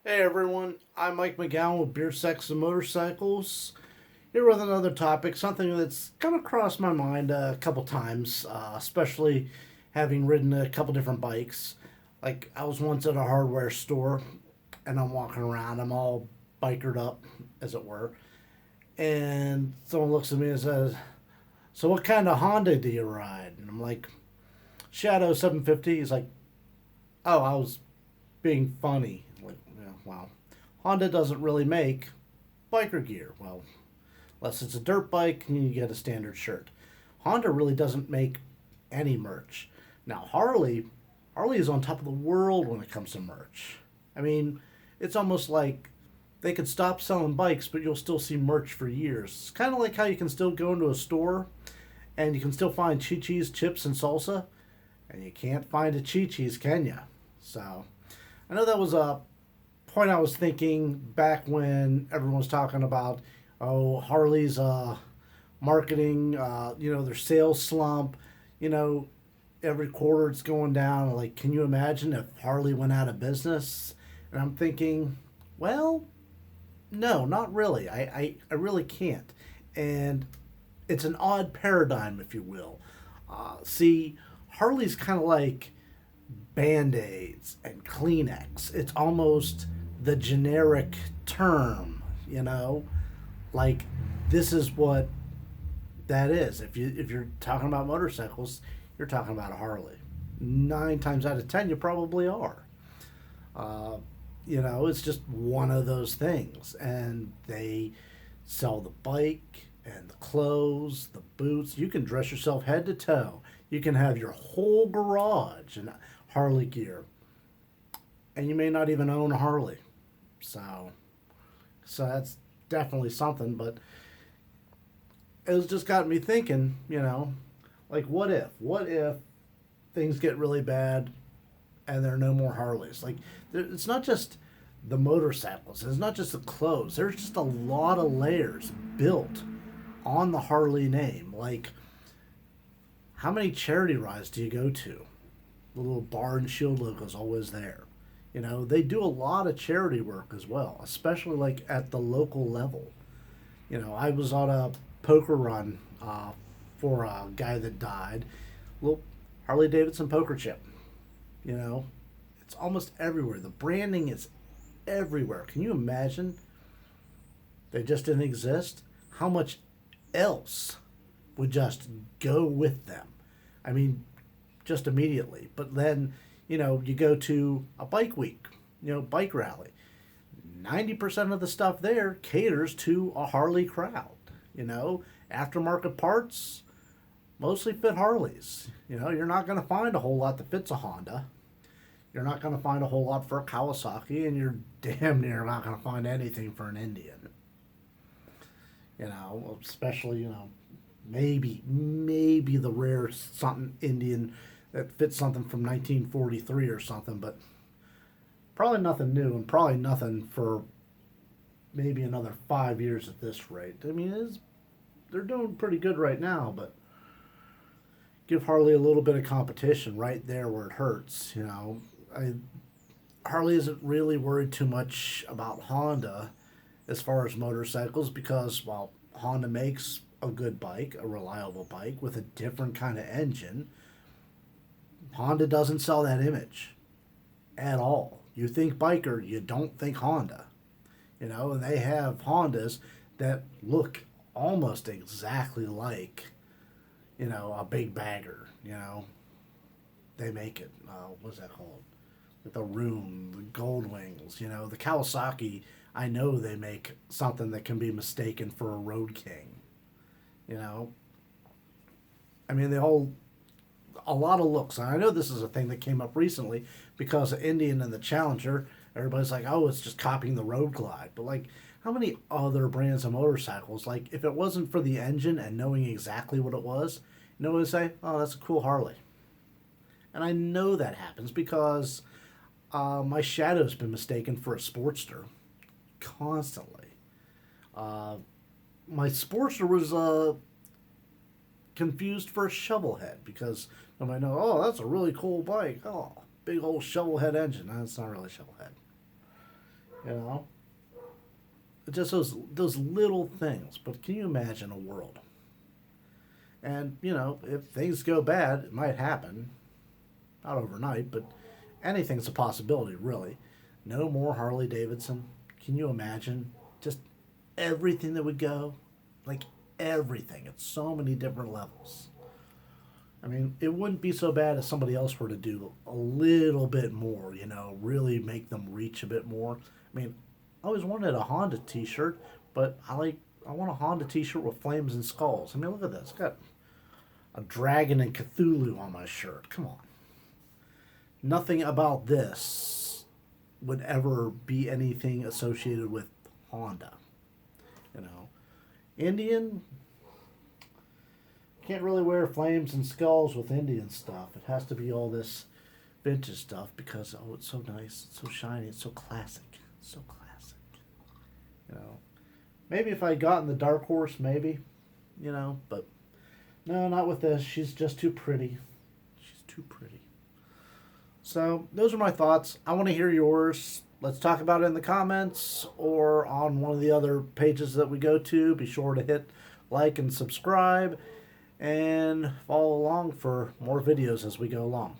Hey everyone, I'm Mike McGowan with Beer, Sex, and Motorcycles. Here with another topic, something that's kind of crossed my mind a couple times, especially having ridden a couple different bikes. Like, I was once at a hardware store and I'm walking around, I'm all bikered up, as it were, and someone looks at me and says, "So, what kind of Honda do you ride?" And I'm like, "Shadow 750." He's like, "Oh, I was being funny." I'm like, yeah, wow. Honda doesn't really make biker gear. Well, unless it's a dirt bike and you get a standard shirt. Honda really doesn't make any merch. Now Harley is on top of the world when it comes to merch. I mean, it's almost like they could stop selling bikes, but you'll still see merch for years. It's kind of like how you can still go into a store and you can still find Chi-Chi's, chips, and salsa, and you can't find a Chi-Chi's, can you? So, I know that was a point I was thinking back when everyone was talking about, oh, Harley's marketing, their sales slump, you know, every quarter it's going down. Like, can you imagine if Harley went out of business? And I'm thinking, well, no, not really. I really can't. And it's an odd paradigm, if you will. See, Harley's kind of like Band Aids and Kleenex. It's almost the generic term, you know? Like, this is what that is. If you're talking about motorcycles, you're talking about a Harley. 9 times out of 10, you probably are. Uh, it's just one of those things. And they sell the bike and the clothes, the boots. You can dress yourself head to toe. You can have your whole garage in Harley gear. And you may not even own a Harley. So that's definitely something. But it's just got me thinking, like what if? What if things get really bad and there are no more Harleys? Like, it's not just the motorcycles, it's not just the clothes. There's just a lot of layers built on the Harley name. Like, how many charity rides do you go to? The little bar and shield logo is always there. They do a lot of charity work as well, especially like at the local level. I was on a poker run for a guy that died. Little Harley Davidson poker chip. You know, it's almost everywhere. The branding is everywhere. Can you imagine? They just didn't exist. How much else would just go with them? I mean, just immediately. But then, you go to a bike week, bike rally. 90% of the stuff there caters to a Harley crowd. You know, Aftermarket parts mostly fit Harleys. You're not going to find a whole lot that fits a Honda. You're not going to find a whole lot for a Kawasaki, and you're damn near not going to find anything for an Indian. Especially, maybe the rare something Indian that fits something from 1943 or something, but probably nothing new and probably nothing for maybe another 5 years at this rate. I mean, they're doing pretty good right now, but give Harley a little bit of competition right there where it hurts. Harley isn't really worried too much about Honda as far as motorcycles because, while Honda makes a good bike, a reliable bike with a different kind of engine, Honda doesn't sell that image at all. You think biker, you don't think Honda. And they have Hondas that look almost exactly like, a big bagger. They make it. What's that called? With the Rune, the Gold Wings. The Kawasaki. I know they make something that can be mistaken for a Road King. You know, I mean, they all a lot of looks. And I know this is a thing that came up recently because of Indian and the Challenger. Everybody's like, oh, it's just copying the Road Glide. But, like, how many other brands of motorcycles, like, if it wasn't for the engine and knowing exactly what it was, what would say? Oh, that's a cool Harley. And I know that happens because my Shadow's been mistaken for a Sportster constantly. Uh, my Sportster was confused for a Shovelhead because nobody knows, oh, that's a really cool bike. Oh, big old Shovelhead engine. No, it's not really a Shovelhead. You know, just those little things. But can you imagine a world? And you know, if things go bad, it might happen. Not overnight, but anything's a possibility, really. No more Harley Davidson. Can you imagine just everything that would go? Like everything at so many different levels. I mean, it wouldn't be so bad if somebody else were to do a little bit more, you know, really make them reach a bit more. I mean, I always wanted a Honda t shirt, but I want a Honda t shirt with flames and skulls. I mean, look at this. It's got a dragon and Cthulhu on my shirt. Come on. Nothing about this would ever be anything associated with Honda. You know, Indian can't really wear flames and skulls with Indian stuff. It has to be all this vintage stuff because oh, it's so nice, it's so shiny, it's so classic, so classic. You know, maybe if I got in the Dark Horse, maybe, you know, but no, not with this. She's just too pretty. She's too pretty. So those are my thoughts. I want to hear yours. Let's talk about it in the comments or on one of the other pages that we go to. Be sure to hit like and subscribe and follow along for more videos as we go along.